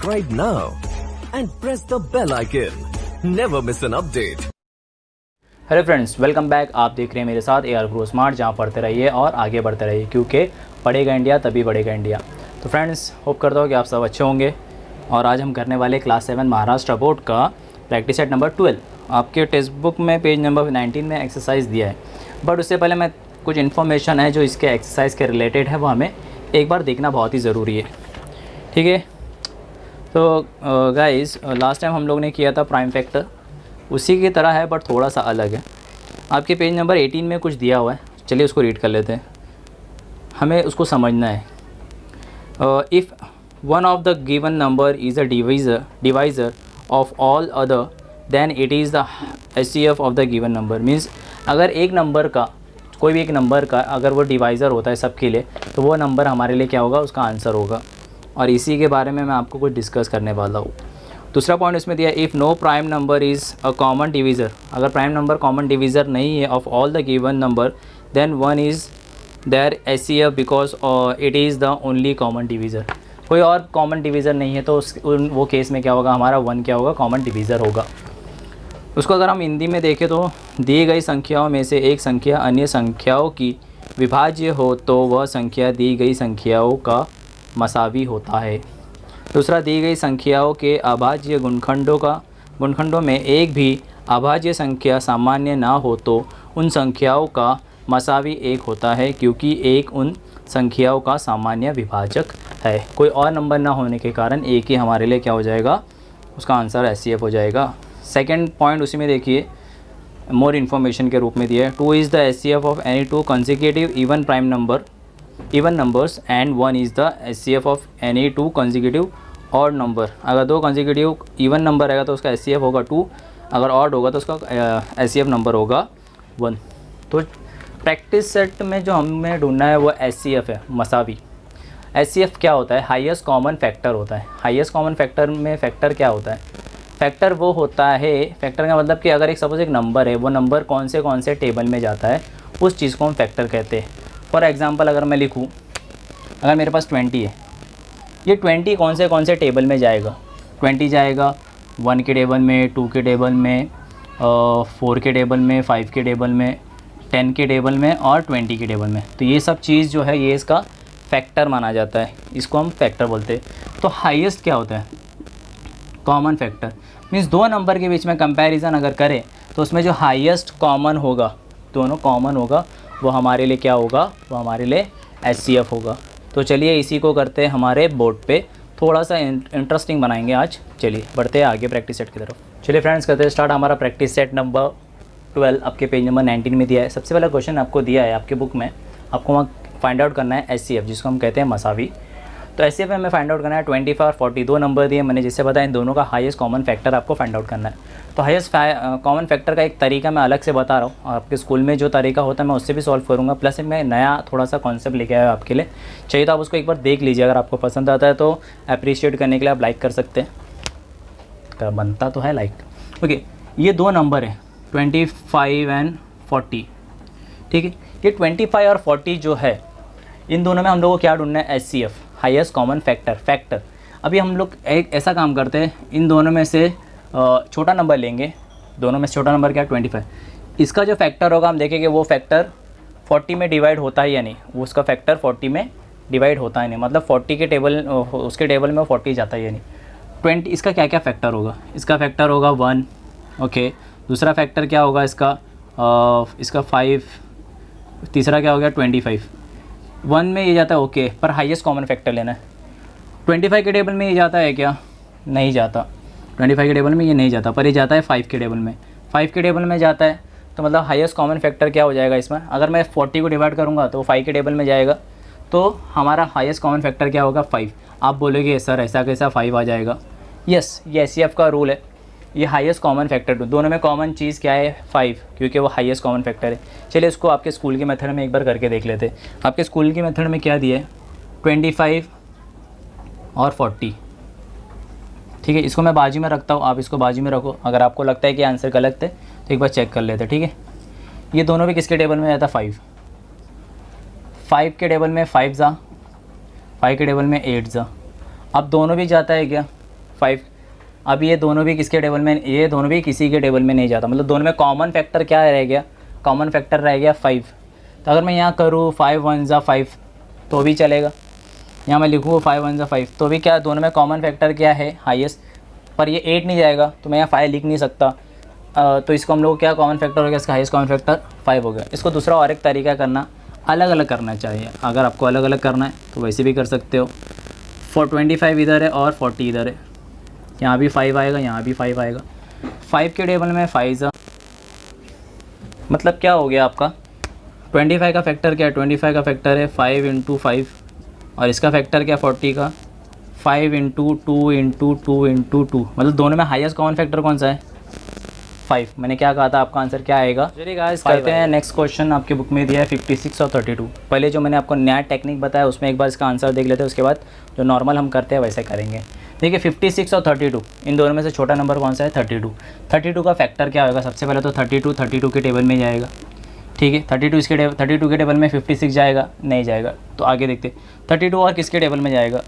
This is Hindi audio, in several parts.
subscribe now and press the bell icon. Never miss an update. Hello friends, welcome back. आप देख रहे हैं मेरे साथ AR Grow Smart, जहाँ पढ़ते रहिए और आगे बढ़ते रहिए, क्योंकि पढ़ेगा इंडिया तभी बढ़ेगा इंडिया। तो फ्रेंड्स, होप करता हूँ कि आप सब अच्छे होंगे। और आज हम करने वाले क्लास 7 महाराष्ट्र बोर्ड का प्रैक्टिस सेट नंबर 12। आपके टेक्स्ट बुक में पेज नंबर 19 में एक्सरसाइज दिया है, बट उससे पहले मैं कुछ इन्फॉर्मेशन है जो इसके एक्सरसाइज के रिलेटेड है, वो हमें एक बार देखना बहुत ही ज़रूरी है। ठीक है, तो गाइस, लास्ट टाइम हम लोग ने किया था प्राइम फैक्टर, उसी की तरह है बट थोड़ा सा अलग है। आपके पेज नंबर 18 में कुछ दिया हुआ है, चलिए उसको रीड कर लेते हैं, हमें उसको समझना है। If one of the given number is a divisor of all other than it is the HCF of the given number. Means अगर एक नंबर का, कोई भी एक नंबर का अगर वो डिवाइज़र होता है सबके लिए, तो वो नंबर हमारे लिए क्या होगा, उसका आंसर होगा। और इसी के बारे में मैं आपको कुछ डिस्कस करने वाला हूँ। दूसरा पॉइंट इसमें दिया, if no prime number is a common divisor, अगर प्राइम नंबर कॉमन डिवीज़र नहीं है of all the given number, then one is their HCF because it is the only common divisor. कोई और कॉमन डिवीज़र नहीं है तो वो केस में क्या होगा, हमारा वन क्या होगा, कॉमन डिवीज़र होगा। उसको अगर हम हिंदी में देखें तो दी गई संख्याओं में से एक संख्या अन्य संख्याओं की विभाज्य हो तो वह संख्या दी गई संख्याओं का मसावी होता है। दूसरा, दी गई संख्याओं के अभाज्य गुणखंडों में एक भी अभाज्य संख्या सामान्य ना हो तो उन संख्याओं का मसावी एक होता है, क्योंकि एक उन संख्याओं का सामान्य विभाजक है। कोई और नंबर ना होने के कारण एक ही हमारे लिए क्या हो जाएगा, उसका आंसर HCF हो जाएगा। सेकेंड पॉइंट उसी में देखिए, मोर इन्फॉर्मेशन के रूप में दिया है, 2 is the HCF of any two consecutive even numbers and 1 is the HCF of any two consecutive odd number. अगर दो कंसेक्यूटिव इवन नंबर रहेगा तो उसका HCF होगा 2, अगर ऑड होगा तो उसका HCF नंबर होगा 1। तो प्रैक्टिस सेट में जो हमें ढूंढना है वो HCF है, मसावी। HCF क्या होता है, हाईएस्ट कॉमन फैक्टर होता है। हाईएस्ट कॉमन फैक्टर में फैक्टर क्या होता है, फैक्टर वो होता है, फैक्टर का मतलब कि अगर एक सपोज एक नंबर है, वो नंबर कौन से टेबल में जाता है, उस चीज़ को हम फैक्टर कहते हैं। फॉर एग्जांपल अगर मैं लिखूँ, अगर मेरे पास 20 है, ये 20 कौन से टेबल में जाएगा, 20 जाएगा 1 के टेबल में, 2 के टेबल में, 4 के टेबल में, 5 के टेबल में, 10 के टेबल में और 20 के टेबल में। तो ये सब चीज़ जो है ये इसका फैक्टर माना जाता है, इसको हम फैक्टर बोलते हैं। तो हाईएस्ट क्या होता है, कॉमन फैक्टर। मीन्स दो नंबर के बीच में कंपैरिजन अगर करें तो उसमें जो हाईएस्ट कॉमन होगा, दोनों कॉमन होगा, वो हमारे लिए क्या होगा, वो हमारे लिए HCF होगा। तो चलिए इसी को करते हैं हमारे बोर्ड पे, थोड़ा सा इंटरेस्टिंग बनाएंगे आज। चलिए बढ़ते हैं आगे प्रैक्टिस सेट की तरफ। चलिए फ्रेंड्स, करते हैं स्टार्ट हमारा प्रैक्टिस सेट नंबर 12। आपके पेज नंबर 19 में दिया है। सबसे पहला क्वेश्चन आपको दिया है आपके बुक में, आपको वहाँ फाइंड आउट करना है HCF, जिसको हम कहते हैं मसावी। तो HCF में हमें फाइंड आउट करना है 25 और 40, दो नंबर दिए मैंने, जिससे बताया इन दोनों का हाईएस्ट कॉमन फैक्टर आपको फाइंड आउट करना है। तो हाईएस्ट कॉमन फैक्टर का एक तरीका मैं अलग से बता रहा हूँ, आपके स्कूल में जो तरीका होता है मैं उससे भी सॉल्व करूँगा, प्लस मैं नया थोड़ा सा कॉन्सेप्ट लेके आया आपके लिए। चाहिए तो आप उसको एक बार देख लीजिए, अगर आपको पसंद आता है तो अप्रिशिएट करने के लिए आप लाइक कर सकते हैं, बनता तो है लाइक। ओके, ये दो नंबर है 25 एंड 40। ठीक है, ये 25 और 40 जो है, इन दोनों में हम लोग को क्या ढूंढना है, HCF, हाईएस्ट कॉमन फैक्टर। अभी हम लोग एक ऐसा काम करते हैं, इन दोनों में से छोटा नंबर लेंगे, दोनों में से छोटा नंबर क्या है, 25। इसका जो फैक्टर होगा हम देखेंगे वो फैक्टर 40 में डिवाइड होता है या नहीं, वो उसका फैक्टर 40 में डिवाइड होता है नहीं, मतलब 40 के टेबल, उसके टेबल में 40 जाता है या नहीं। 20, इसका क्या क्या फैक्टर होगा, इसका फैक्टर होगा 1। ओके, दूसरा फैक्टर क्या होगा इसका, इसका 5, तीसरा क्या हो गया 25। 1 में ये जाता है, ओके, पर हाईएस्ट कॉमन फैक्टर लेना है। 25 के टेबल में ये जाता है क्या, नहीं जाता, 25 के टेबल में ये नहीं जाता, पर ये जाता है 5 के टेबल में। 5 के टेबल में जाता है तो मतलब हाईएस्ट कॉमन फैक्टर क्या हो जाएगा इसमें, अगर मैं 40 को डिवाइड करूँगा तो 5 के टेबल में जाएगा, तो हमारा हाईएस्ट कॉमन फैक्टर क्या होगा, 5। आप बोलोगे सर ऐसा कैसा 5 आ जाएगा, यस, ये HCF का रूल है। ये हाईएस्ट कॉमन फैक्टर, दोनों में कॉमन चीज़ क्या है, 5, क्योंकि वो हाईएस्ट कॉमन फैक्टर है। चलिए इसको आपके स्कूल के मेथड में एक बार करके देख लेते हैं। आपके स्कूल के मेथड में क्या दिया है, 25 और 40। ठीक है, इसको मैं बाजू में रखता हूँ, आप इसको बाजू में रखो। अगर आपको लगता है कि आंसर गलत है तो एक बार चेक कर लेते हैं। ठीक है, ये दोनों भी किसके टेबल में जाता है, 5 के टेबल में 5 जा, 5 के टेबल में 8 जा। अब दोनों भी जाता है क्या, 5। अब ये दोनों भी किसके टेबल में, ये दोनों भी किसी के टेबल में नहीं जाता, मतलब दोनों में कॉमन फैक्टर क्या रह गया, कॉमन फैक्टर रह गया 5। तो अगर मैं यहाँ करूँ 5 1 ज़ा 5 तो भी चलेगा, यहाँ मैं लिखूँ 5 1 ज़ा 5 तो भी क्या, दोनों में कॉमन फैक्टर क्या है, हाईएस्ट। पर ये 8 नहीं जाएगा तो मैं यहाँ 5 लिख नहीं सकता। तो इसको हम लोग क्या कॉमन फैक्टर हो गया, इसका हाईएस्ट कॉमन फैक्टर 5 हो गया। इसको दूसरा और एक तरीका करना, अलग अलग करना चाहिए। अगर आपको अलग अलग करना है तो वैसे भी कर सकते हो। 25 इधर है और 40 इधर है, यहाँ भी 5 आएगा, यहाँ भी 5 आएगा। 5 के टेबल में 5 ज़ा, मतलब क्या हो गया आपका 25 का फैक्टर क्या है, 25 का फैक्टर है 5 × 5 और इसका फैक्टर क्या 40 का 5 × 2 × 2 × 2, मतलब दोनों में हाईएस्ट कॉमन फैक्टर कौन सा है 5। मैंने क्या कहा था, आपका आंसर क्या आएगा। चलिए गाइस करते हैं नेक्स्ट क्वेश्चन। आपके बुक में दिया है 56 और 32। पहले जो मैंने आपको नया टेक्निक बताया उसमें एक बार इसका आंसर देख लेते हैं, उसके बाद जो नॉर्मल हम करते हैं वैसे करेंगे। देखिए 56 और 32, इन दोनों में से छोटा नंबर कौन सा है 32। 32 का फैक्टर क्या होगा, सबसे पहले तो 32 के टेबल में जाएगा, ठीक है। 32 के टेबल में 56 जाएगा, नहीं जाएगा। तो आगे देखते 32 और किसके टेबल में जाएगा,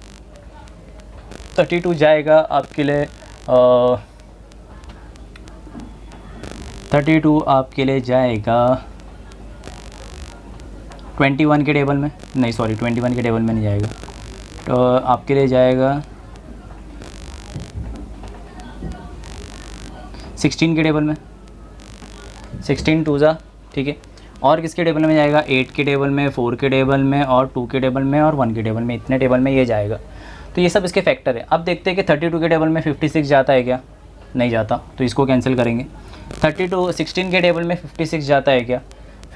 32 जाएगा आपके लिए 32 आपके लिए जाएगा 21 के टेबल में, नहीं सॉरी 21 के टेबल में नहीं जाएगा। तो आपके लिए जाएगा 16 के टेबल में, 16 2 ज़ा, ठीक है। और किसके टेबल में जाएगा, 8 के टेबल में, 4 के टेबल में और 2 के टेबल में और 1 के टेबल में, इतने टेबल में ये जाएगा। तो ये सब इसके फैक्टर है। अब देखते हैं कि 32 के टेबल में 56 जाता है क्या, नहीं जाता, तो इसको कैंसिल करेंगे। 16 के टेबल में 56 जाता है क्या,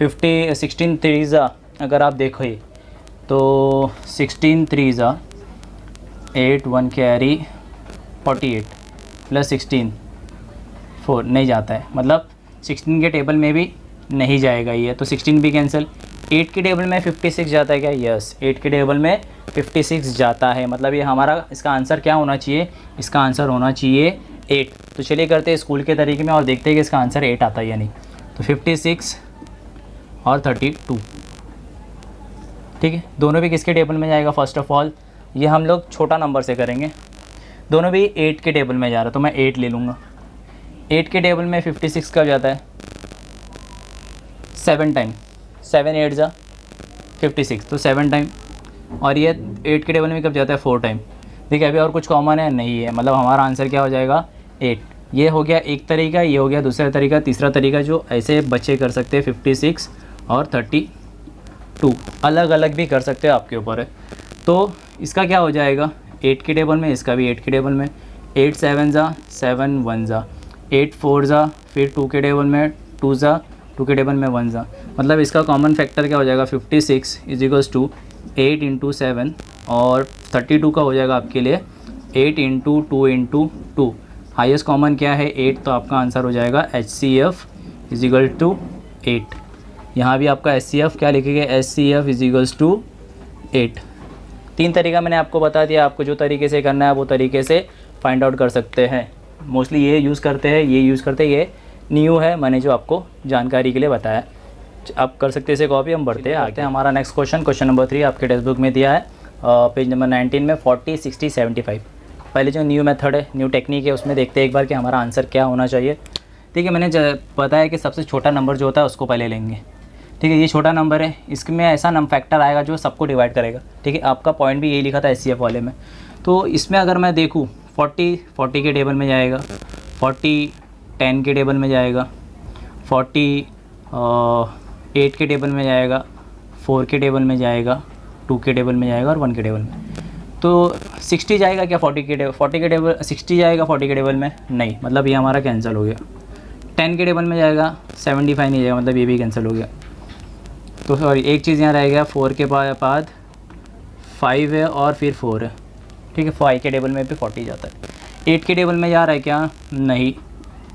16 3 ज़ा, अगर आप देखो ये तो 16 3 ज़ा 8 1 कैरी 48 प्लस 16 4, नहीं जाता है, मतलब 16 के टेबल में भी नहीं जाएगा ये, तो 16 भी कैंसिल। 8 के टेबल में 56 जाता है क्या, यस 8 के टेबल में 56 जाता है, मतलब ये हमारा इसका आंसर क्या होना चाहिए, इसका आंसर होना चाहिए 8। तो चलिए करते हैं स्कूल के तरीके में और देखते हैं कि इसका आंसर 8 आता है या नहीं। तो 56 और 32, ठीक है। दोनों भी किसके टेबल में जाएगा, फर्स्ट ऑफ ऑल ये हम लोग छोटा नंबर से करेंगे। दोनों भी 8 के टेबल में जा रहा है तो मैं 8 ले लूँगा। 8 के टेबल में 56 कब जाता है, 7 टाइम, 7 8 ज़ा 56, तो 7 टाइम। और ये 8 के टेबल में कब जाता है, 4 टाइम। देखिए अभी और कुछ कॉमन है नहीं है, मतलब हमारा आंसर क्या हो जाएगा 8। ये हो गया एक तरीका, ये हो गया दूसरा तरीका। तीसरा तरीका जो ऐसे बच्चे कर सकते हैं 56 और 32, अलग अलग भी कर सकते हैं, आपके ऊपर है। तो इसका क्या हो जाएगा 8 के टेबल में, इसका भी 8 के टेबल में, 8 7 ज़ा 7 1 ज़ा 8 4 ज़ा, फिर 2 के टेबल में 2 ज़ा 2 के टेबल में 1 ज़ा, मतलब इसका कॉमन फैक्टर क्या हो जाएगा 56 = 8 × 7 और 32 का हो जाएगा आपके लिए 8 × 2 × 2। हाईएस्ट कॉमन क्या है 8, तो आपका आंसर हो जाएगा HCF = 8। यहाँ भी आपका HCF क्या लिखेंगे, HCF = 8। 3 तरीका मैंने आपको बता दिया, आपको जो तरीके से करना है वो तरीके से फाइंड आउट कर सकते हैं। मोस्टली ये यूज़ करते हैं, ये यूज़ करते हैं, ये न्यू है, मैंने जो आपको जानकारी के लिए बताया। आप कर सकते हैं इसे कॉपी। हम बढ़ते हैं आते हैं हमारा नेक्स्ट क्वेश्चन नंबर 3 आपके टेक्स्ट बुक में दिया है पेज नंबर 19 में 40 60 75। पहले जो न्यू मेथड है, न्यू टेक्निक है, उसमें देखते हैं एक बार कि हमारा आंसर क्या होना चाहिए। ठीक है, मैंने बताया कि सबसे छोटा नंबर जो होता है उसको पहले लेंगे। ठीक है, ये छोटा नंबर है, इसमें ऐसा फैक्टर आएगा जो सबको डिवाइड करेगा। ठीक है, आपका पॉइंट भी यही लिखा था SCF वाले में। तो इसमें अगर मैं देखूँ 40 के टेबल में जाएगा, 40 10 के टेबल में जाएगा, 40 8 के टेबल में जाएगा, 4 के टेबल में जाएगा, 2 के टेबल में जाएगा और 1 के टेबल में। तो 60 जाएगा क्या 40 के टेबल 60 जाएगा 40 के टेबल में? नहीं, मतलब ये हमारा कैंसिल हो गया। 10 के टेबल में जाएगा 75 नहीं जाएगा, मतलब ये भी कैंसिल हो गया। तो सॉरी, एक चीज़ यहाँ रह गया, 4 के बाद 5 है और फिर 4 है। ठीक है, 5 के टेबल में भी 40 जाता है। 8 के टेबल में जा रहा है क्या? नहीं।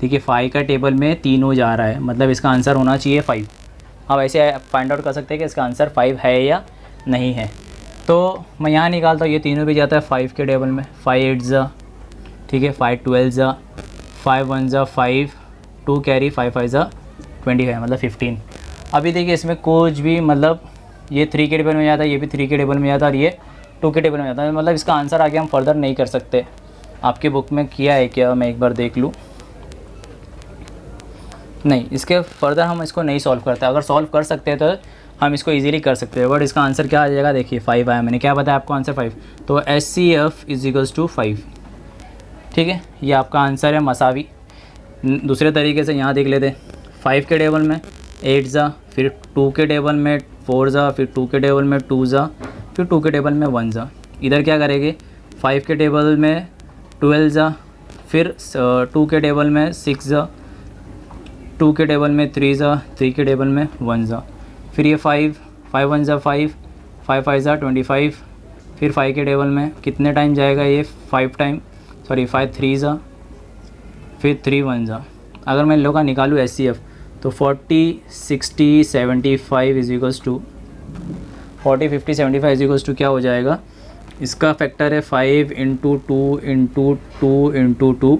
ठीक है, 5 का टेबल में तीनों जा रहा है, मतलब इसका आंसर होना चाहिए 5। अब ऐसे फाइंड आउट कर सकते हैं कि इसका आंसर 5 है या नहीं है। तो मैं यहाँ निकालता हूँ, ये तीनों भी जाता है 5 के टेबल में। 5 8 ज़ा, ठीक है, 5 12 ज़ा, 5 1 ज़ा 5, 2 कैरी, 5 5 ज़ा 25, मतलब 15। अभी देखिए इसमें कुछ भी, मतलब ये 3 के टेबल में जाता है, ये भी 3 के टेबल में जाता है और ये 2 के टेबल में जाता है, मतलब इसका आंसर आगे हम फर्दर नहीं कर सकते। आपके बुक में किया है क्या, मैं एक बार देख लूँ। नहीं, इसके फर्दर हम इसको नहीं सॉल्व करते। अगर सॉल्व कर सकते हैं तो हम इसको इजीली कर सकते हैं, बट इसका आंसर क्या आ जाएगा, देखिए 5 आया। मैंने क्या बताया आपको आंसर 5, तो HCF इज इक्वल्स टू 5। ठीक है, ये आपका आंसर है मसावी। दूसरे तरीके से यहाँ देख लेते, 5 के टेबल में 8 ज़ा, फिर 2 के टेबल में 4 ज़ा, फिर 2 के टेबल में 2 ज़ा, फिर 2 के टेबल में 1 ज़ा। इधर क्या करेंगे, 5 के टेबल में 12 ज़ा, फिर 2 के टेबल में 6 ज़ा, 2 के टेबल में 3 ज़ा, 3 के टेबल में 1 ज़ा, फिर ये 5 1 ज़ा 5, 5 5 ज़ा 25, फिर 5 के टेबल में कितने टाइम जाएगा ये 5 टाइम, सॉरी 5 3 ज़ा, फिर 3 1 ज़ा। अगर मैं इन लोगों का निकालूँ HCF तो 40 60 75 is equals to 40 50 75 is equals to क्या हो जाएगा, इसका फैक्टर है 5 इंटू 2 इंटू 2 इंटू 2,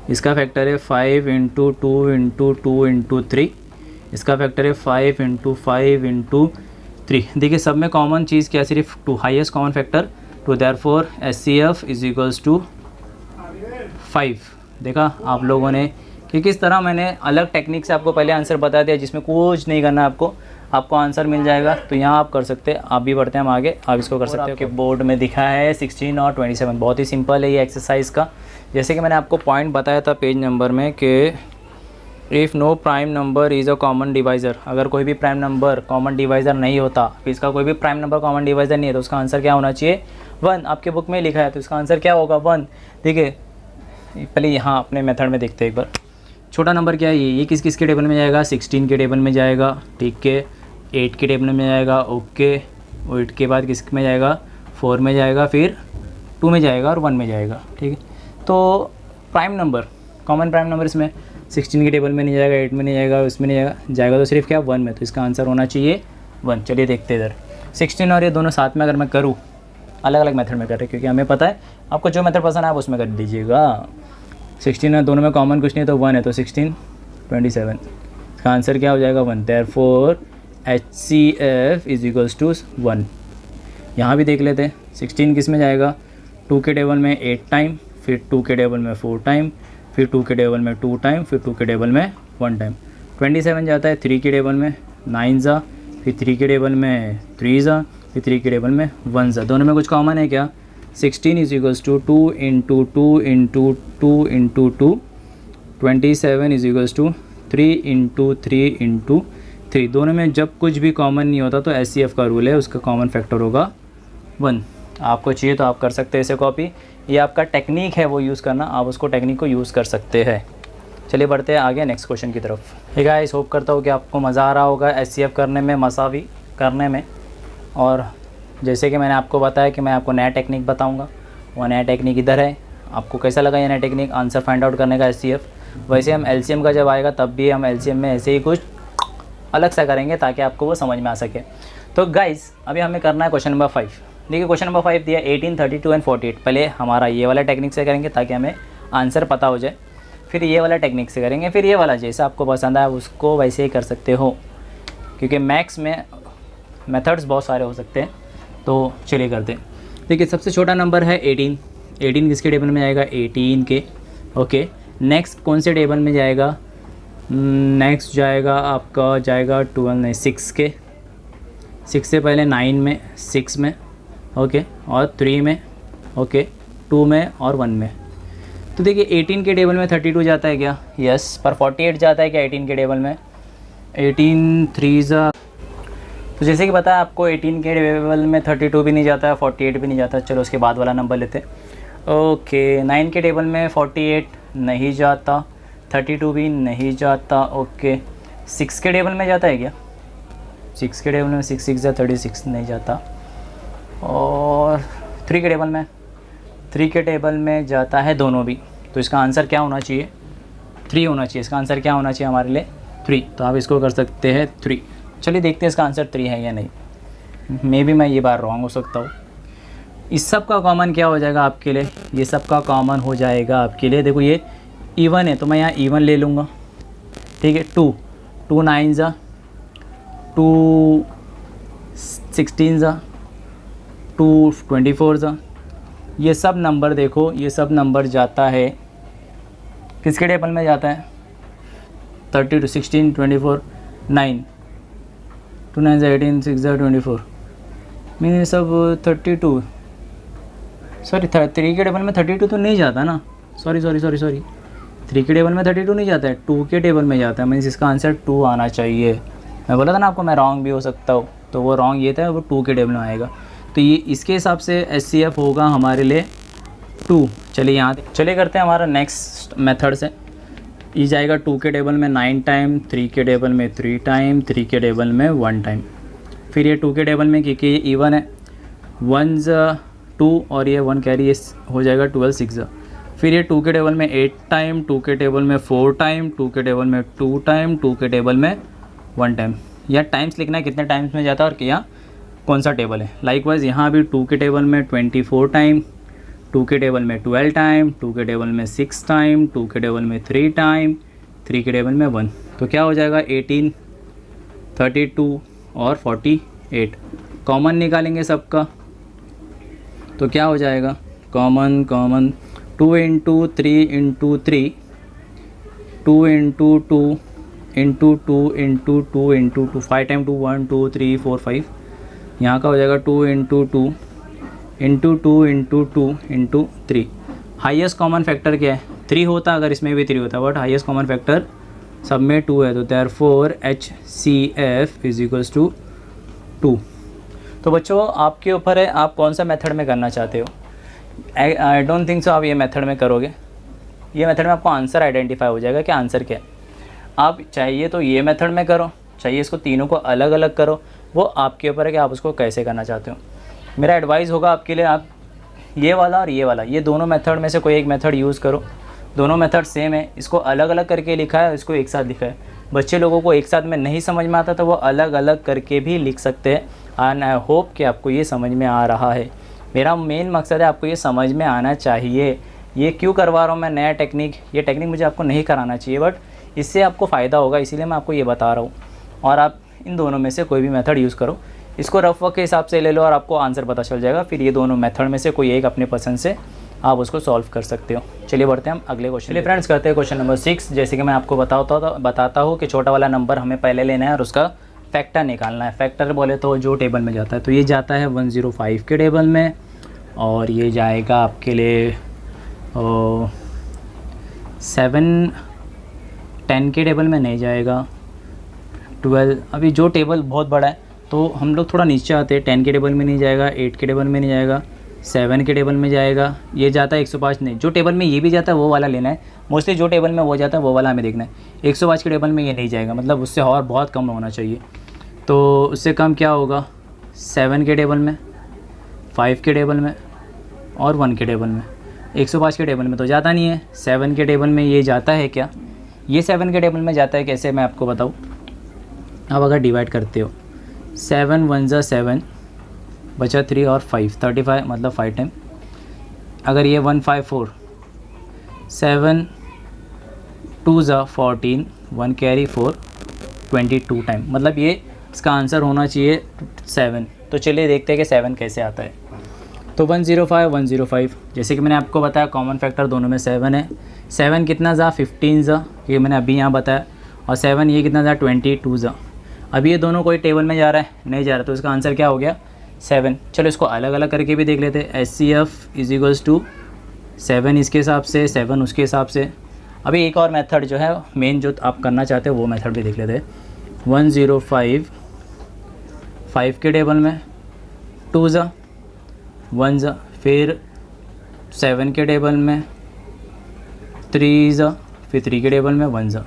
इसका फैक्टर है 5 इंटू 2 इंटू 2 इंटू 3, इसका फैक्टर है 5 इंटू 5 इंटू 3। देखिए सब में कॉमन चीज़ क्या, सिर्फ 2, highest common factor 2, therefore HCF is equals to 5। देखा आप लोगों ने कि किस तरह मैंने अलग टेक्निक से आपको पहले आंसर बता दिया, जिसमें कुछ नहीं करना आपको आंसर मिल जाएगा। तो यहाँ आप कर सकते हैं, आप भी बढ़ते हैं हम आगे, आप इसको कर सकते हैं। आपके बोर्ड में दिखा है 16 और 27, बहुत ही सिंपल है ये एक्सरसाइज का। जैसे कि मैंने आपको पॉइंट बताया था पेज नंबर में कि if no prime number is a common divisor, अगर कोई भी प्राइम नंबर कॉमन डिवाइज़र नहीं होता, फिर इसका कोई भी प्राइम नंबर कॉमन डिवाइज़र नहीं है, तो उसका आंसर क्या होना चाहिए 1। आपके बुक में लिखा है तो इसका आंसर क्या होगा 1। देखिए पहले यहाँ अपने मेथड में देखते हैं एक बार। छोटा नंबर क्या है ये किस किस के टेबल में जाएगा, 16 के टेबल में जाएगा, ठीक है, 8 के टेबल में जाएगा, ओके, 8 के बाद किस में जाएगा, 4 में जाएगा, फिर 2 में जाएगा और 1 में जाएगा। ठीक है, तो prime number, common prime number इसमें 16 के टेबल में नहीं जाएगा, 8 में नहीं जाएगा, उसमें नहीं जाएगा तो सिर्फ क्या 1 में, तो इसका आंसर होना चाहिए 1। चलिए देखते हैं इधर 16 और ये दोनों साथ में अगर मैं करूँ, अलग अलग मेथड में कर रहे, क्योंकि हमें पता है आपको जो मेथड पसंद है आप उसमें कर दीजिएगा। 16 है, दोनों में कॉमन कुछ नहीं तो 1 है, तो 16 27, इसका आंसर क्या हो जाएगा 1। Therefore HCF is equals to 1। यहाँ भी देख लेते हैं 16 किस में जाएगा, 2 के टेबल में 8 टाइम, फिर 2 के टेबल में 4 टाइम, फिर 2 के टेबल में 2 टाइम, फिर 2 के टेबल में 1 टाइम। 27 जाता है 3 के टेबल में 9 ज़ा, फिर 3 के टेबल में 3 ज़ा, फिर 3 के टेबल में 1 ज़ा। दोनों में कुछ कॉमन है क्या, 16 is equals to 2 into 2 into 2 into 2, 27 is equals to 3 into 3 into 3। दोनों में जब कुछ भी कॉमन नहीं होता तो HCF का रूल है, उसका कॉमन फैक्टर होगा 1। आपको चाहिए तो आप कर सकते हैं इसे कॉपी, ये आपका टेक्निक है वो यूज़ करना, आप उसको टेक्निक को यूज़ कर सकते हैं। चलिए बढ़ते हैं आगे नेक्स्ट क्वेश्चन की तरफ। ठीक है गाइस, होप करता हूँ कि आपको मज़ा आ रहा होगा HCF करने में, मसावी करने में। और जैसे कि मैंने आपको बताया कि मैं आपको नया टेक्निक बताऊँगा, वो नया टेक्निक इधर है। आपको कैसा लगा ये नया टेक्निक आंसर फाइंड आउट करने का HCF। वैसे हम LCM का जब आएगा तब भी हम LCM में ऐसे ही कुछ अलग सा करेंगे ताकि आपको वो समझ में आ सके। तो गाइस अभी हमें करना है क्वेश्चन नंबर 5। देखिए क्वेश्चन नंबर 5 दिया 18, 32 एंड 48। पहले हमारा ये वाला टेक्निक से करेंगे ताकि हमें आंसर पता हो जाए, फिर ये वाला टेक्निक से करेंगे, फिर ये वाला जैसा आपको पसंद आए उसको वैसे ही कर सकते हो, क्योंकि मैथ्स में मेथड्स बहुत सारे हो सकते हैं। तो चलिए करते हैं। देखिए सबसे छोटा नंबर है 18। 18 किसके टेबल में जाएगा, 18 के। ओके, नेक्स्ट कौन से टेबल में जाएगा, नेक्स्ट जाएगा आपका जाएगा 12 नहीं 6 के। 6 से पहले 9 में, 6 में, ओके, और 3 में, ओके, 2 में और 1 में। तो देखिए 18 के टेबल में 32 जाता है क्या, यस, पर 48 जाता है क्या 18 के टेबल में, 18 3 ज़ा। तो जैसे कि बताया आपको 18 के टेबल में 32 भी नहीं जाता है, 48 भी नहीं जाता। चलो उसके बाद वाला नंबर लेते हैं। ओके, 9 के टेबल में 48 नहीं जाता, 32 भी नहीं जाता। ओके, 6 के टेबल में जाता है क्या, 6 के टेबल में 6 6 ज़ा 36 नहीं जाता। और 3 के टेबल में, 3 के टेबल में जाता है दोनों भी। तो इसका आंसर क्या होना चाहिए, 3 होना चाहिए। इसका आंसर क्या होना चाहिए हमारे लिए 3। तो आप इसको कर सकते हैं 3। चलिए देखते हैं इसका आंसर 3 है या नहीं। मे बी मैं ये बार रॉन्ग हो सकता हूँ। इस सब का कॉमन क्या हो जाएगा आपके लिए, ये सब का कॉमन हो जाएगा आपके लिए। देखो ये इवन है तो मैं यहाँ इवन ले लूँगा, ठीक है। 2 2 9 ज़ा, 2 16 ज़ा, 2 24 ज़ा, ये सब नंबर देखो, ये सब नंबर जाता है किसके टेबल में जाता है? 32, 16, 24, 9, 2 9 18, 6 24, मीन ये सब 32, सॉरी 3 के टेबल में 32 तो नहीं जाता ना, सॉरी 3 के टेबल में 32 नहीं जाता है, 2 के टेबल में जाता है। मीन्स इसका आंसर 2 आना चाहिए। मैं बोला था ना आपको मैं रॉन्ग भी हो सकता हूँ, तो वो रॉन्ग ये था, वो 2 के टेबल में आएगा। तो ये इसके हिसाब से SCF होगा हमारे लिए 2। चलिए यहाँ चलिए करते हैं हमारा नेक्स्ट मेथड से। ये जाएगा 2 के टेबल में 9 टाइम, 3 के टेबल में 3 टाइम, 3 के टेबल में 1 टाइम। फिर ये 2 के टेबल में क्योंकि ये इवन है 1 2 और ये 1 कैरी, ये हो जाएगा 12 6। फिर ये 2 के टेबल में 8 टाइम, 2 के टेबल में 4 टाइम, 2 के टेबल में 2 टाइम, 2 के टेबल में 1 टाइम। या टाइम्स लिखना है कितने टाइम्स में जाता है और क्या कौन सा टेबल है। लाइकवाइज यहाँ भी 2 के टेबल में 24 टाइम, 2 के टेबल में 12 टाइम, 2 के टेबल में 6 टाइम, 2 के टेबल में 3 टाइम, 3 के टेबल में 1। तो क्या हो जाएगा 18, 32 और 48। कॉमन निकालेंगे सबका, तो क्या हो जाएगा common 2 into 3 into 3, 2 into 2 into 2 into 2 into 2, 5 time 2 1 2 3 4 5। यहाँ का हो जाएगा 2 into 2 into 2 into 2 into 3। Highest common factor क्या है? 3 होता, अगर इसमें भी 3 होता, बट हाइएस्ट कॉमन फैक्टर सब में 2 है, तो therefore HCF is equals to 2। तो बच्चों आपके ऊपर है आप कौन सा मेथड में करना चाहते हो। आई डोंट थिंक सो आप ये मेथड में करोगे। ये मेथड में आपको आंसर आइडेंटिफाई हो जाएगा कि आंसर क्या है। आप चाहिए तो ये मेथड में करो, चाहिए इसको तीनों को अलग अलग करो, वो आपके ऊपर है कि आप उसको कैसे करना चाहते हो। मेरा एडवाइस होगा आपके लिए, आप ये वाला और ये वाला, ये दोनों मेथड में से कोई एक मेथड यूज़ करो। दोनों मेथड सेम है, इसको अलग अलग करके लिखा है, इसको एक साथ लिखा है। बच्चे लोगों को एक साथ में नहीं समझ में आता तो वो अलग अलग करके भी लिख सकते हैं। एंड आई होप कि आपको ये समझ में आ रहा है। मेरा मेन मकसद है आपको ये समझ में आना चाहिए। ये क्यों करवा रहा हूँ मैं नया टेक्निक, ये टेक्निक मुझे आपको नहीं कराना चाहिए, बट इससे आपको फ़ायदा होगा इसीलिए मैं आपको ये बता रहा हूँ। और आप इन दोनों में से कोई भी मेथड यूज़ करो, इसको रफ वर्क के हिसाब से ले लो और आपको आंसर पता चल जाएगा। फिर ये दोनों मेथड में से कोई एक अपने पसंद से आप उसको सॉल्व कर सकते हो। चलिए बढ़ते हैं हम अगले क्वेश्चन। चलिए फ्रेंड्स करते हैं क्वेश्चन नंबर 6। जैसे कि मैं आपको बताता हूँ कि छोटा वाला नंबर हमें पहले लेना है और उसका फैक्टर निकालना है। फैक्टर बोले तो जो टेबल में जाता है, तो ये जाता है 105 के टेबल में और ये जाएगा आपके लिए 7 10 के टेबल में नहीं जाएगा, 12। अभी जो टेबल बहुत बड़ा है तो हम लोग थोड़ा नीचे आते हैं। 10 के टेबल में नहीं जाएगा, 8 के टेबल में नहीं जाएगा, 7 के टेबल में जाएगा। ये जाता है 105 नहीं, जो टेबल में ये भी जाता है वो वाला लेना है। मोस्टली जो टेबल में वो जाता है वो वाला हमें देखना है। 105 के टेबल में ये नहीं जाएगा, मतलब उससे और बहुत कम होना चाहिए। तो उससे कम क्या होगा 7 के टेबल में, 5 के टेबल में और 1 के टेबल में। 105 के टेबल में तो जाता नहीं है। 7 के टेबल में ये जाता है क्या? ये 7 के टेबल में जाता है। कैसे मैं आपको बताऊँ। अब अगर डिवाइड करते हो 7 1 ज़ा 7 बचा 3 और 5 35, मतलब 5 टाइम। अगर ये 154 7 2 ज़ा 14 1 कैरी 4 22 टाइम, मतलब ये इसका आंसर होना चाहिए 7। तो चलिए देखते हैं कि 7 कैसे आता है। तो 105 105, जैसे कि मैंने आपको बताया कॉमन फैक्टर दोनों में 7 है। 7 कितना ज़ा 15 ज़ा, ये मैंने अभी यहाँ बताया, और 7 ये कितना ज़ा 22 ज़ा। अब ये दोनों कोई टेबल में जा रहा है नहीं जा रहा, तो इसका आंसर क्या हो गया 7। चलो इसको अलग अलग करके भी देख लेते हैं। HCF इज इक्वल्स टू 7 इसके हिसाब से, 7 उसके हिसाब से। अभी एक और मेथड जो है मेन जो आप करना चाहते हो वो मेथड भी देख लेते हैं। 105 5 के टेबल में 2 ज़ा 1 ज़ा, फिर 7 के टेबल में 3 ज़ा, फिर 3 के टेबल में 1 ज़ा।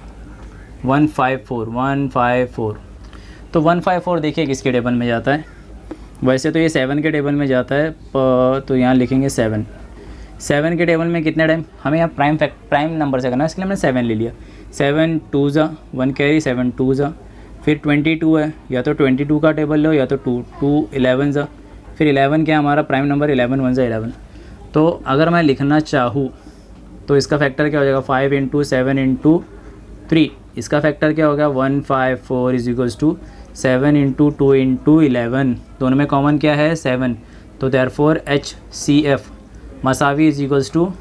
154 तो 154 देखिए किसके टेबल में जाता है। वैसे तो ये 7 के टेबल में जाता है, तो यहाँ लिखेंगे 7 के टेबल में कितने टाइम, हमें यहाँ प्राइम नंबर से करना है, इसलिए हमने 7 ले लिया। 7 2 ज़ा 1 कैरी 7 2 ज़ा, फिर 22 है, या तो 22 का टेबल लो या तो 2 11 ज़ा, फिर 11 क्या हमारा प्राइम नंबर 11 1 ज़ा 11। तो अगर मैं लिखना चाहूँ तो इसका फैक्टर क्या हो जाएगा 5 इंटू 7 इंटू 3। इसका फैक्टर क्या होगा 154 is equals to 7 into 2 into 11। दोनों में कॉमन क्या है 7, तो देयरफॉर HCF मसावी इज इक्वल्स टू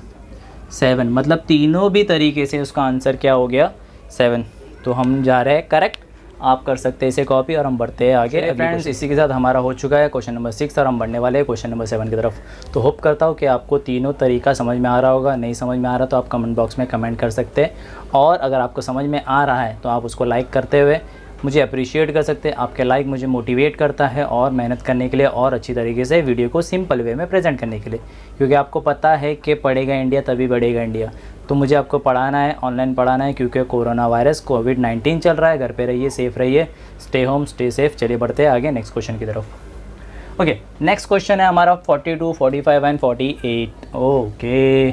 7, मतलब तीनों भी तरीके से उसका आंसर क्या हो गया 7। तो हम जा रहे हैं करेक्ट। आप कर सकते हैं इसे कॉपी और हम बढ़ते हैं आगे। फ्रेंड्स इसी के साथ हमारा हो चुका है क्वेश्चन नंबर 6 और हम बढ़ने वाले हैं क्वेश्चन नंबर 7 की तरफ। तो होप करता हूँ कि आपको तीनों तरीका समझ में आ रहा होगा। नहीं समझ में आ रहा तो आप कमेंट बॉक्स में कमेंट कर सकते हैं, और अगर आपको समझ में आ रहा है तो आप उसको लाइक करते हुए मुझे अप्रिशिएट कर सकते हैं। आपके लाइक मुझे मोटिवेट करता है और मेहनत करने के लिए और अच्छी तरीके से वीडियो को सिंपल वे में प्रेजेंट करने के लिए, क्योंकि आपको पता है कि पढ़ेगा इंडिया तभी बढ़ेगा इंडिया। तो मुझे आपको पढ़ाना है, ऑनलाइन पढ़ाना है, क्योंकि कोरोना वायरस कोविड-19 चल रहा है। घर पे रहिए, सेफ़ रहिए, स्टे होम स्टे सेफ। चलिए बढ़ते हैं आगे नेक्स्ट क्वेश्चन की तरफ। ओके, नेक्स्ट क्वेश्चन है हमारा 42, 45 एंड 48। ओके,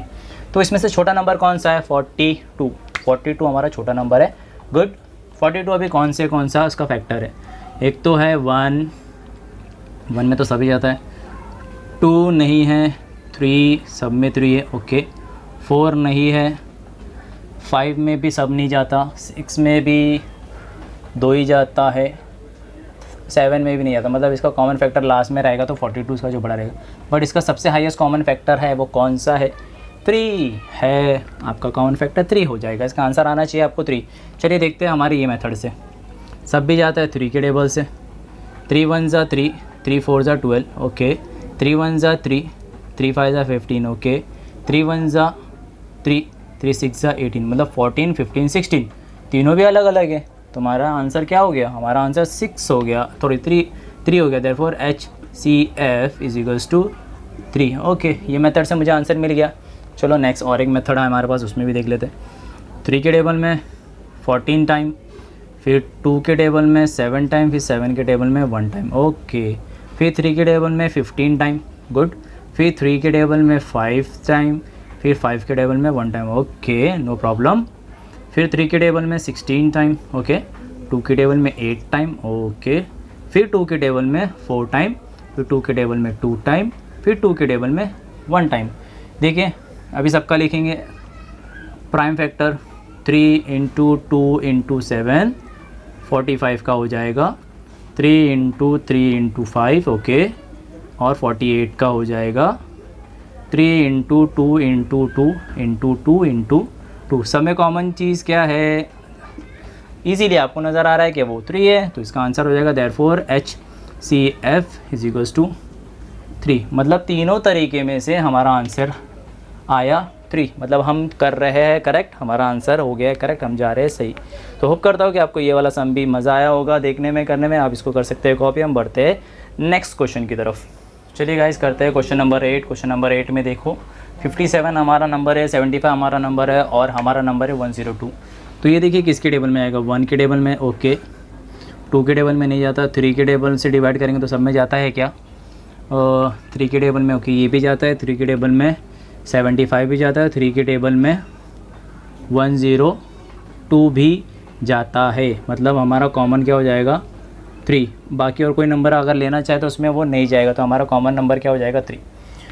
तो इसमें से छोटा नंबर कौन सा है? 42। 42 हमारा छोटा नंबर है। गुड। 42 अभी कौन सा उसका फैक्टर है? एक तो है 1 में तो सभी जाता है, 2 नहीं है, 3 सब में 3 है। ओके, 4 नहीं है, 5 में भी सब नहीं जाता, 6 में भी 2 ही जाता है, 7 में भी नहीं जाता। मतलब इसका कॉमन फैक्टर लास्ट में रहेगा, तो 42 इसका जो बड़ा रहेगा। बट इसका सबसे हाईएस्ट कॉमन फैक्टर है वो कौन सा है? 3 है। आपका कॉमन फैक्टर 3 हो जाएगा। इसका आंसर आना चाहिए आपको 3। चलिए देखते हैं हमारे ये मेथड से। सब भी जाता है 3 के टेबल से। 3 1 ज़ा 3, 3 4 ज़ा 12। ओके, 3 1 ज़ा 3, 3 5 ज़ा 15। ओके, 3 1 ज़ा 3, 3 6 ज़ा 18, मतलब 14 15 16 तीनों भी अलग अलग है। तो हमारा आंसर क्या हो गया? हमारा आंसर 6 हो गया, सॉरी 3 हो गया। Therefore HCF is equals to 3। Okay, ये मेथड से मुझे आंसर मिल गया। चलो नेक्स्ट और एक मेथड है हमारे पास, उसमें भी देख लेते हैं। 3 के टेबल में 14 टाइम, फिर 2 के टेबल में 7 टाइम, फिर 7 के टेबल में 1 टाइम। ओके, फिर 3 के टेबल में 15 टाइम। गुड। फिर 3 के टेबल में 5 टाइम, फिर 5 के टेबल में 1 टाइम। Okay, no problem. फिर 3 के टेबल में 16 टाइम। ओके, 2 के टेबल में 8 टाइम। ओके, फिर 2 के टेबल में 4 टाइम, फिर 2 के टेबल में 2 टाइम, फिर 2 के टेबल में 1 टाइम। देखिए अभी सबका लिखेंगे प्राइम फैक्टर। 3 × 2 × 7 45 का हो जाएगा। 3 × 3 × 5 ओके, और 48 का हो जाएगा। 3 × 2 × 2 × 2 × 2। सब में कॉमन चीज़ क्या है? इजीली आपको नज़र आ रहा है कि वो 3 है, तो इसका आंसर हो जाएगा therefore HCF is equals to 3। मतलब तीनों तरीके में से हमारा आंसर आया 3, मतलब हम कर रहे हैं करेक्ट, हमारा आंसर हो गया करेक्ट, हम जा रहे हैं सही। तो होप करता हूँ कि आपको ये वाला सम भी मज़ा आया होगा देखने में, करने में। आप इसको कर सकते हैं कॉपी। हम बढ़ते हैं नेक्स्ट क्वेश्चन की तरफ। चलिए गाइस करते हैं क्वेश्चन नंबर 8। क्वेश्चन नंबर 8 में देखो 57 हमारा नंबर है, 75 हमारा नंबर है, और हमारा नंबर है 102। तो ये देखिए किसके टेबल में आएगा? 1 के टेबल में। ओके, 2 के टेबल में नहीं जाता। 3 के टेबल से डिवाइड करेंगे तो सब में जाता है क्या? 3 के टेबल में ओके ये भी जाता है। 3 के टेबल में 75 भी जाता है। 3 के टेबल में 102 भी जाता है। मतलब हमारा कॉमन क्या हो जाएगा? 3। बाकी और कोई नंबर अगर लेना चाहे तो उसमें वो नहीं जाएगा, तो हमारा कॉमन नंबर क्या हो जाएगा? 3।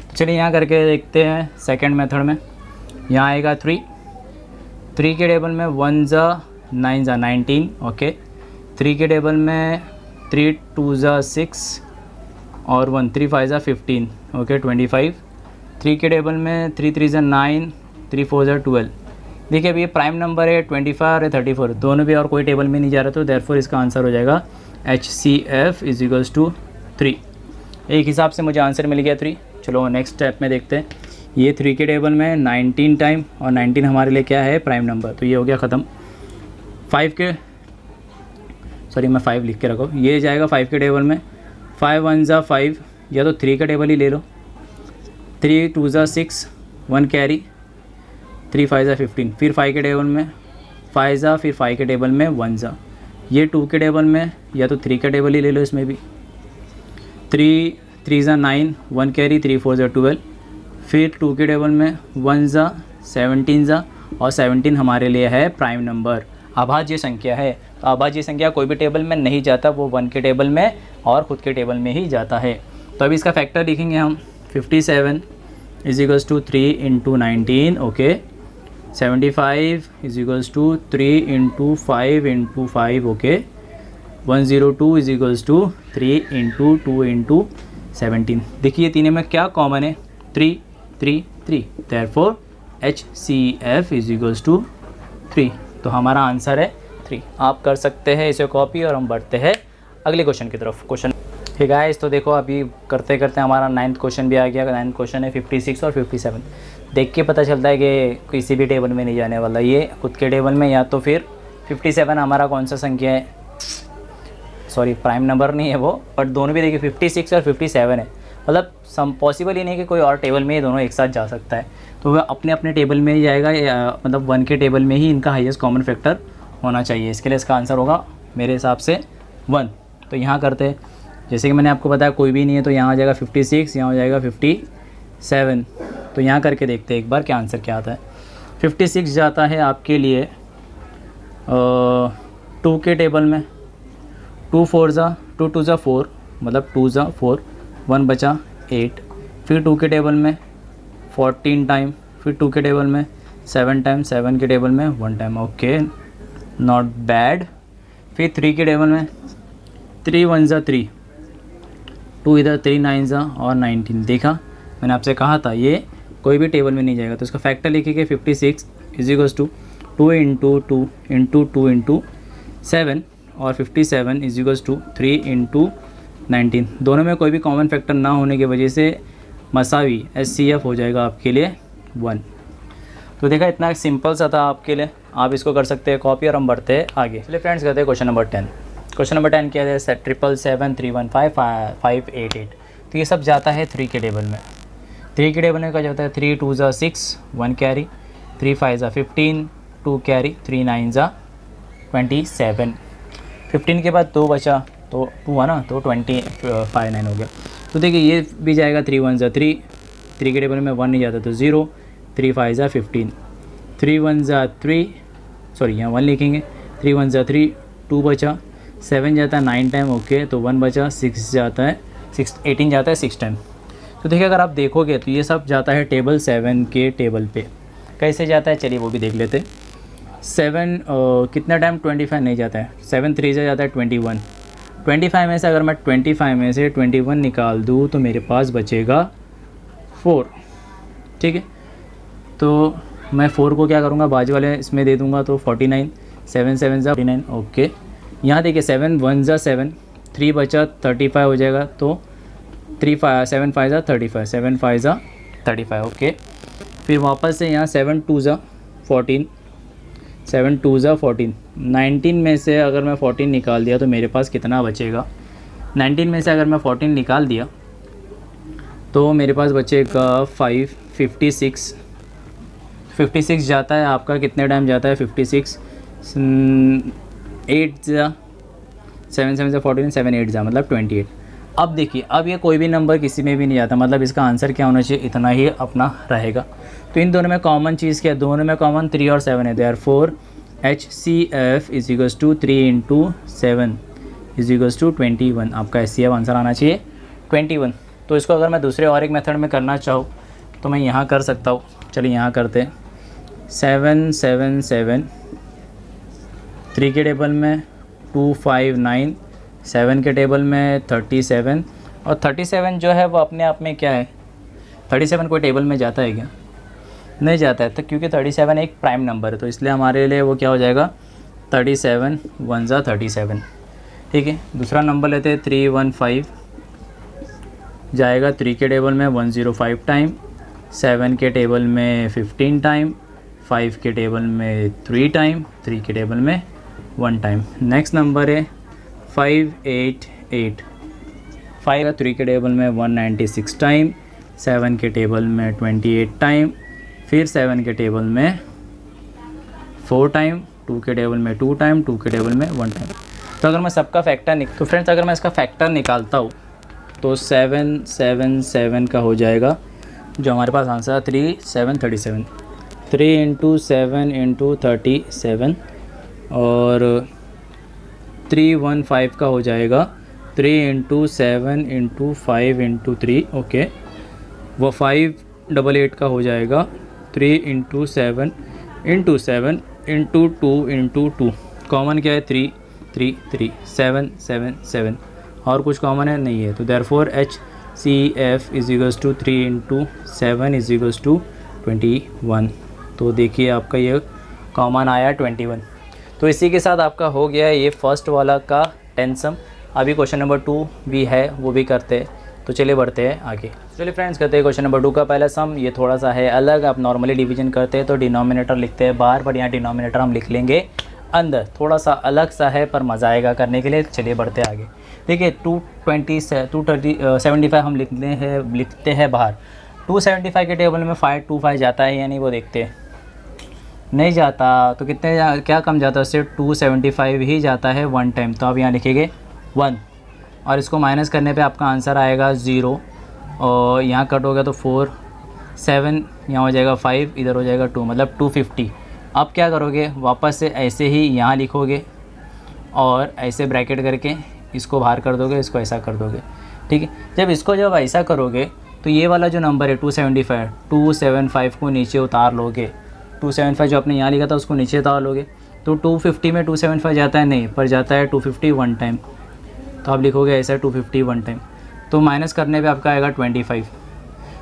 तो चलिए यहाँ करके देखते हैं सेकंड मेथड में। यहाँ आएगा 3। 3 के टेबल में 1 ज़ा 9 ज़ा 19। ओके, 3 के टेबल में 3 2 ज़ा 6 और 1 3 5 ज़ा 15। ओके, 25। 3 के टेबल में 3 3 ज़ा 9, 3 4 ज़ा 12। देखिए अभी ये प्राइम नंबर है 25 और 34, दोनों भी और कोई टेबल में नहीं जा रहा, तो देयरफॉर इसका आंसर हो जाएगा HCF इज इक्वल्स टू 3। एक हिसाब से मुझे आंसर मिल गया 3। चलो नेक्स्ट स्टेप में देखते हैं। ये 3 के टेबल में 19 टाइम, और 19 हमारे लिए क्या है? Prime number. तो ये हो गया ख़त्म। 5 के सॉरी मैं 5 लिख के रखो, ये जाएगा 5 के टेबल में। 5 1 ज़ा 5, या तो 3 का टेबल ही ले लो। 3 2 ज़ा 6, 1 कैरी, 3 5 ज़ा 15। फिर 5 के टेबल में 5 ज़ा, फिर 5 के टेबल में 1 ज़ा। ये 2 के टेबल में, या तो 3 का टेबल ही ले लो इसमें भी। 3 3 ज़ा 9, 1 कैरी, 3 4 ज़ा 12। फिर 2 के टेबल में 1 ज़ा 17 ज़ा, और 17 हमारे लिए है प्राइम नंबर, अभाज्य संख्या है। तो अभाज्य संख्या कोई भी टेबल में नहीं जाता, वो 1 के टेबल में और ख़ुद के टेबल में ही जाता है। तो अभी इसका फैक्टर लिखेंगे हम। 57 is equals to 3 × 19। Okay, 75 is equals to 3 × 5 × 5। Okay, 102 is equals to 3 × 2 × 17। देखिए तीनों में क्या कॉमन है? 3 3 3, therefore HCF is equals to 3। तो हमारा आंसर है 3। आप कर सकते हैं इसे कॉपी और हम बढ़ते हैं अगले क्वेश्चन की तरफ। क्वेश्चन है गाइस, तो देखो अभी करते करते हमारा 9th क्वेश्चन भी आ गया। 9th क्वेश्चन है 56 और 57। देख के पता चलता है कि किसी भी टेबल में नहीं जाने वाला, ये खुद के टेबल में, या तो फिर 57 हमारा कौन सा संख्या है, सॉरी प्राइम नंबर नहीं है वो, बट दोनों भी देखिए 56 और 57 है, मतलब पॉसिबल ही नहीं कि कोई और टेबल में ये दोनों एक साथ जा सकता है। तो वह अपने अपने टेबल में ही जाएगा, मतलब 1 के टेबल में ही इनका हाईएस्ट कॉमन फैक्टर होना चाहिए। इसके लिए इसका आंसर होगा मेरे हिसाब से 1। तो यहाँ करते हैं, जैसे कि मैंने आपको बताया कोई भी नहीं है तो यहाँ आ जाएगा 56, यहाँ हो जाएगा 57। तो यहाँ करके देखते हैं एक बार क्या आंसर क्या आता है। 56 जाता है आपके लिए 2 के टेबल में, 2 4 ज़ा 2 2 ज़ा 4, मतलब 2 ज़ा 4, 1 बचा 8। फिर 2 के टेबल में 14 टाइम, फिर 2 के टेबल में 7 टाइम, 7 के टेबल में 1 टाइम, ओके नॉट बैड। फिर 3 के टेबल में 3 1 ज़ा 3, 2 इधर 3 9 ज़ा और 19। देखा मैंने आपसे कहा था ये कोई भी टेबल में नहीं जाएगा। तो इसका फैक्टर लिखिए 56 is equals to 2 into 2 into 2 into 7 और 57 इज इक्वल्स टू 3 इंटू 19। दोनों में कोई भी कॉमन फैक्टर ना होने की वजह से मसावी HCF हो जाएगा आपके लिए 1। तो देखा इतना सिंपल सा था आपके लिए, आप इसको कर सकते हैं कॉपी और हम बढ़ते हैं आगे। चलिए फ्रेंड्स करते हैं क्वेश्चन नंबर 10। क्वेश्चन नंबर 10 क्या है, 777 315 588। तो ये सब जाता है 3 के टेबल में। 3 के टेबल में क्या जाता है 3 2 ज़ा 6 1 कैरी, 3 5 ज़ा 15 2 कैरी, 3 9 ज़ा 27। 15 के बाद 2 बचा तो 2 हुआ ना, तो 25 9 हो गया। तो देखिए ये भी जाएगा 3 1 ज़ा 3, 3 के टेबल में 1 नहीं जाता तो 0, 3 5 ज़ा 15, 3 1 ज़ा 3, सॉरी यहाँ 1 लिखेंगे, 3 1 ज़ा 3, 2 बचा, 7 जाता है 9 टाइम, ओके तो 1 बचा, 6 जाता है 18 जाता है 6 टाइम। तो देखिए अगर आप देखोगे तो ये सब जाता है टेबल 7 के टेबल पे। कैसे जाता है चलिए वो भी देख लेते। 7 कितना टाइम 25 नहीं जाता है, 7 3 से जाता है 21। 25 में से अगर मैं 25 में से 21 निकाल दूँ तो मेरे पास बचेगा 4, ठीक है। तो मैं 4 को क्या करूँगा बाजू वाले इसमें दे दूँगा तो 49, 7 7 ज़ा 49, ओके। यहाँ देखिए 7 1 ज़ा 7, 3 बचा 35 हो जाएगा, तो 3 5 7 5 ज़ा 35, 7 5 ज़ा 35, ओके। फिर वापस से यहाँ 7 2 ज़ा 14, 7 2 ज़ा 14। 19 में से अगर मैं 14 निकाल दिया तो मेरे पास कितना बचेगा, 19 में से अगर मैं 14 निकाल दिया तो मेरे पास बचेगा 5 56। 56 जाता है आपका कितने टाइम जाता है 56, 8 ज़ा 7 7 ज़ा 14, 7 8 ज़ा मतलब 28। अब देखिए अब ये कोई भी नंबर किसी में भी नहीं जाता, मतलब इसका आंसर क्या होना चाहिए, इतना ही अपना रहेगा। तो इन दोनों में कॉमन चीज़ क्या है, दोनों में कॉमन 3 और 7 है, therefore HCF is equals to 3 into 7 is equals to 21। आपका HCF आंसर आना चाहिए 21। तो इसको अगर मैं दूसरे और एक मेथड में करना चाहूँ तो मैं यहाँ कर सकता हूँ। चलिए यहाँ करते हैं 7 7 7, 3 के टेबल में 2 5 9, 7 के टेबल में 37, और 37 जो है वो अपने आप में क्या है, 37 कोई टेबल में जाता है क्या, नहीं जाता है। तो क्योंकि 37 एक प्राइम नंबर है तो इसलिए हमारे लिए वो क्या हो जाएगा 37 1 ज़ा 37, ठीक है। दूसरा नंबर लेते हैं 315, जाएगा 3 के टेबल में 105 टाइम, 7 के टेबल में 15 टाइम, 5 के टेबल में 3 टाइम, 3 के टेबल में 1 टाइम। नेक्स्ट नंबर है 588, 5 3 के टेबल में 196 टाइम, 7 के टेबल में 28 टाइम, फिर 7 के टेबल में 4 टाइम, 2 के टेबल में 2 टाइम, 2 के टेबल में 1 टाइम। तो अगर मैं सबका फैक्टर तो फ्रेंड्स अगर मैं इसका फैक्टर निकालता हूँ तो 7 7 7 का हो जाएगा, जो हमारे पास आंसर है 3 7 37, 3 इंटू 7 इंटू 37, और 315 का हो जाएगा 3 इंटू 7 इंटू 5 इंटू 3, ओके। वो 588 का हो जाएगा 3 into 7 into 7 into 2 into 2। Common क्या है 3 3 3, 7 7 7, और कुछ कॉमन है नहीं है। तो therefore HCF is equals to 3 into 7 is equals to 21। तो देखिए आपका ये कॉमन आया 21। तो इसी के साथ आपका हो गया ये फर्स्ट वाला का 10 सम। अभी क्वेश्चन नंबर 2 भी है, वो भी करते हैं। तो चलिए बढ़ते हैं आगे। चलिए फ्रेंड्स करते हैं क्वेश्चन नंबर 2 का पहला सम। ये थोड़ा सा है अलग। आप नॉर्मली डिवीजन करते हैं तो डिनोमिनेटर लिखते हैं बाहर, पर यहाँ डिनोमिनेटर हम लिख लेंगे अंदर। थोड़ा सा अलग सा है पर मज़ा आएगा करने के लिए। चलिए बढ़ते आगे। देखिए 275 हम लिखते हैं बाहर। 275 के टेबल में 525 जाता है या नहीं वो देखते हैं। नहीं जाता तो कितने क्या कम जाता है उससे? 275 ही जाता है 1 टाइम। तो आप यहाँ लिखेंगे 1 और इसको माइनस करने पे आपका आंसर आएगा 0 और यहाँ कट हो गया तो 4 7 यहाँ हो जाएगा 5, इधर हो जाएगा 2, मतलब 250। अब क्या करोगे, वापस से ऐसे ही यहाँ लिखोगे और ऐसे ब्रैकेट करके इसको बाहर कर दोगे, इसको ऐसा कर दोगे। ठीक है, जब ऐसा करोगे तो ये वाला जो नंबर है 275 को नीचे उतार लोगे। 275 जो आपने यहाँ लिखा था उसको नीचे उतार लोगे। तो 250 में 275 जाता है नहीं, पर जाता है 250 1 टाइम। तो आप लिखोगे ऐसा 250 1 टाइम। तो माइनस करने पे आपका आएगा 25।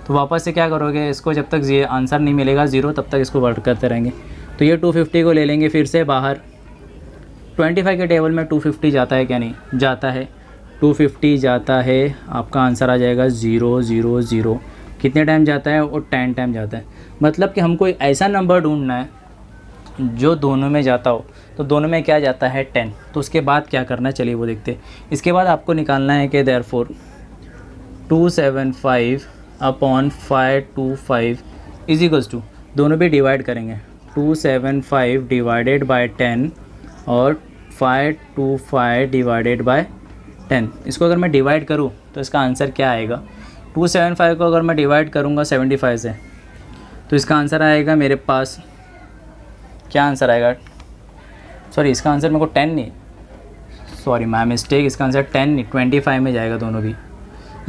तो वापस से क्या करोगे, इसको जब तक ये आंसर नहीं मिलेगा 0 तब तक इसको वर्क करते रहेंगे। तो ये 250 को ले लेंगे फिर से बाहर। 25 के टेबल में 250 जाता है क्या? नहीं जाता है। 250 जाता है, आपका आंसर आ जाएगा 0 0 0। कितने टाइम जाता है? वो 10 टाइम जाता है। मतलब कि हमको ऐसा नंबर ढूंढना है जो दोनों में जाता हो। तो दोनों में क्या जाता है? 10। तो उसके बाद क्या करना है चलिए वो देखते हैं। इसके बाद आपको निकालना है कि therefore 275 upon 525 is equals to, दोनों भी डिवाइड करेंगे, 275 डिवाइडेड बाय 10 और 525 डिवाइडेड बाय 10। इसको अगर मैं डिवाइड करूँ तो इसका आंसर क्या आएगा? 275 को अगर मैं डिवाइड करूँगा 75 से तो इसका आंसर आएगा मेरे पास, क्या आंसर आएगा? सॉरी, इसका आंसर मेरे को 10 नहीं, सॉरी माय मिस्टेक, इसका आंसर 10 नहीं 25 में जाएगा दोनों भी।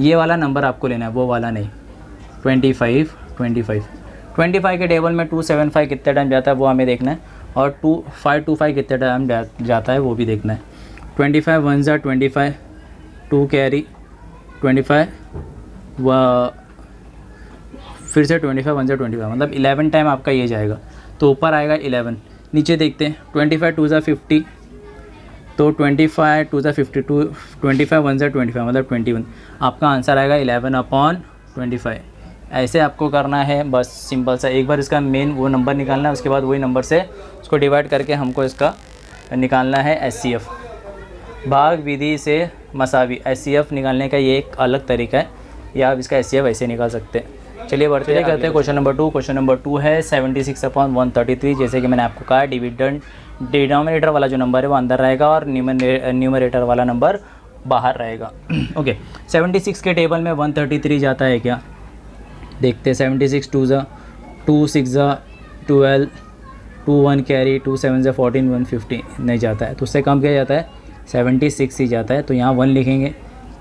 ये वाला नंबर आपको लेना है, वो वाला नहीं। 25 के टेबल में 275 कितने टाइम जाता है वो हमें देखना है, और 525 कितने टाइम जाता है वो भी देखना है। 25 1 ज़ा 25, 2 कैरी 25 फिर से 25 1 ज़ा 25, मतलब 11 टाइम आपका ये जाएगा। तो ऊपर आएगा 11, नीचे देखते हैं 25 2 ज़ा 50, तो 25 2 ज़ा 52, 25 1 ज़ा 25 मतलब 21। आपका आंसर आएगा 11/25। ऐसे आपको करना है, बस सिंपल सा। एक बार इसका मेन वो नंबर निकालना है, उसके बाद वही नंबर से उसको डिवाइड करके हमको इसका निकालना है SCF, भाग विधि से मसावी। SCF निकालने का ये एक अलग तरीका है, या आप इसका SCF ऐसे निकाल सकते हैं। चलिए बढ़ते करते हैं क्वेश्चन नंबर 2। क्वेश्चन नंबर 2 है 76/133। जैसे कि मैंने आपको कहा डिविडेंड डिनोमिनेटर वाला जो नंबर है वो अंदर रहेगा और न्यूमरेटर वाला नंबर बाहर रहेगा। ओके, 76 के टेबल में 133 जाता है क्या? देखते हैं। 76 2 ज़ा 2 6 ज़ा 12, 2 1 कैरी, 2 7 ज़ा 14, 150 नहीं जाता है। तो उससे कम क्या जाता है? 76 ही जाता है। तो यहाँ 1 लिखेंगे।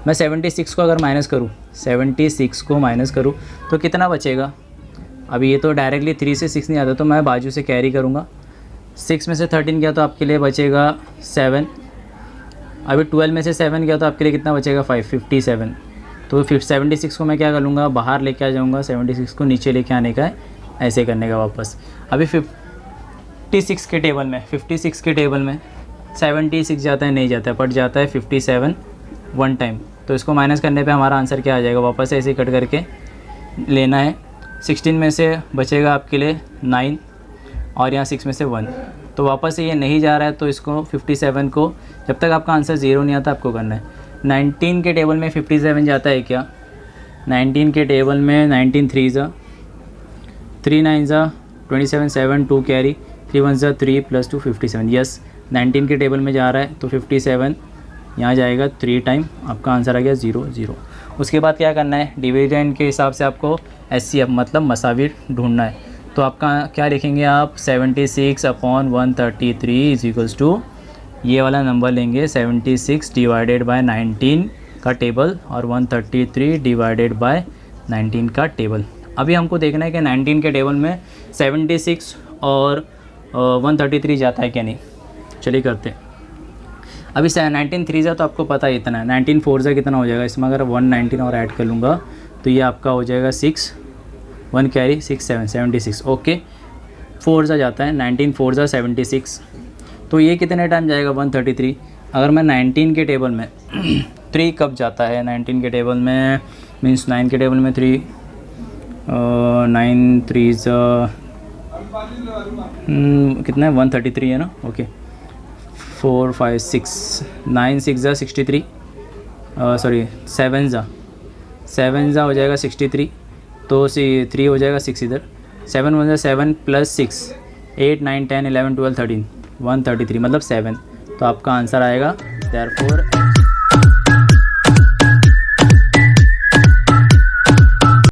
मैं 76 को अगर माइनस करूँ, 76 को माइनस करूँ तो कितना बचेगा? अभी ये तो डायरेक्टली 3 से 6 नहीं आता, तो मैं बाजू से कैरी करूँगा। 6 में से 13 गया तो आपके लिए बचेगा 7। अभी 12 में से 7 गया तो आपके लिए कितना बचेगा? 5, 57। तो 76 को मैं क्या कर लूँगा? बाहर लेके आ जाऊँगा। 76 को नीचे लेके आने का है, ऐसे करने का वापस। अभी 56 के टेबल में 76 जाता है नहीं जाता है, बट जाता है 57 1 टाइम। तो इसको माइनस करने पे हमारा आंसर क्या आ जाएगा? वापस ऐसे कट करके लेना है। 16 में से बचेगा आपके लिए 9 और यहाँ 6 में से 1, तो वापस से ये नहीं जा रहा है। तो इसको 57 को जब तक आपका आंसर 0 नहीं आता आपको करना है। 19 के टेबल में 57 जाता है क्या? 19 के टेबल में 19 3 ज़ा 3 9 ज़ा 27 7 2 कैरी 3 1 ज़ा 3 + 2 57। यस, 19 के टेबल में जा रहा है तो 57 यहाँ जाएगा 3 टाइम। आपका आंसर आ गया 0 0। उसके बाद क्या करना है? डिविडेंड के हिसाब से आपको SCF मतलब मसावी ढूंढना है। तो आपका क्या लिखेंगे आप? 76/133 इज इक्वल्स टू ये वाला नंबर लेंगे, 76 डिवाइडेड बाय 19 का टेबल और 133 डिवाइडेड बाय 19 का टेबल। अभी हमको देखना है कि 19 के टेबल में 76 और 133 जाता है क्या नहीं। चलिए करते हैं। अभी 19 3 ज़ा तो आपको पता है इतना है। 19 4 ज़ा कितना हो जाएगा? इसमें अगर 119 और ऐड कर लूँगा तो ये आपका हो जाएगा 6 1 कैरी 6 7 76। ओके, 4 जा जाता है 19, 4 जा 76। तो ये कितने टाइम जाएगा 133। अगर मैं 19 के टेबल में 3 कब जाता है 19 के टेबल में, मीन्स 9 के टेबल में 3 9 3 कितना है 133 है ना। ओके 4 5 6 9 6 जा 63, सॉरी 7 जा हो जाएगा 63, तो 3 हो जाएगा 6 इधर, 7 1 7 प्लस 6 8 9 10 11 12 13 133 मतलब 7। तो आपका आंसर आएगा देयरफॉर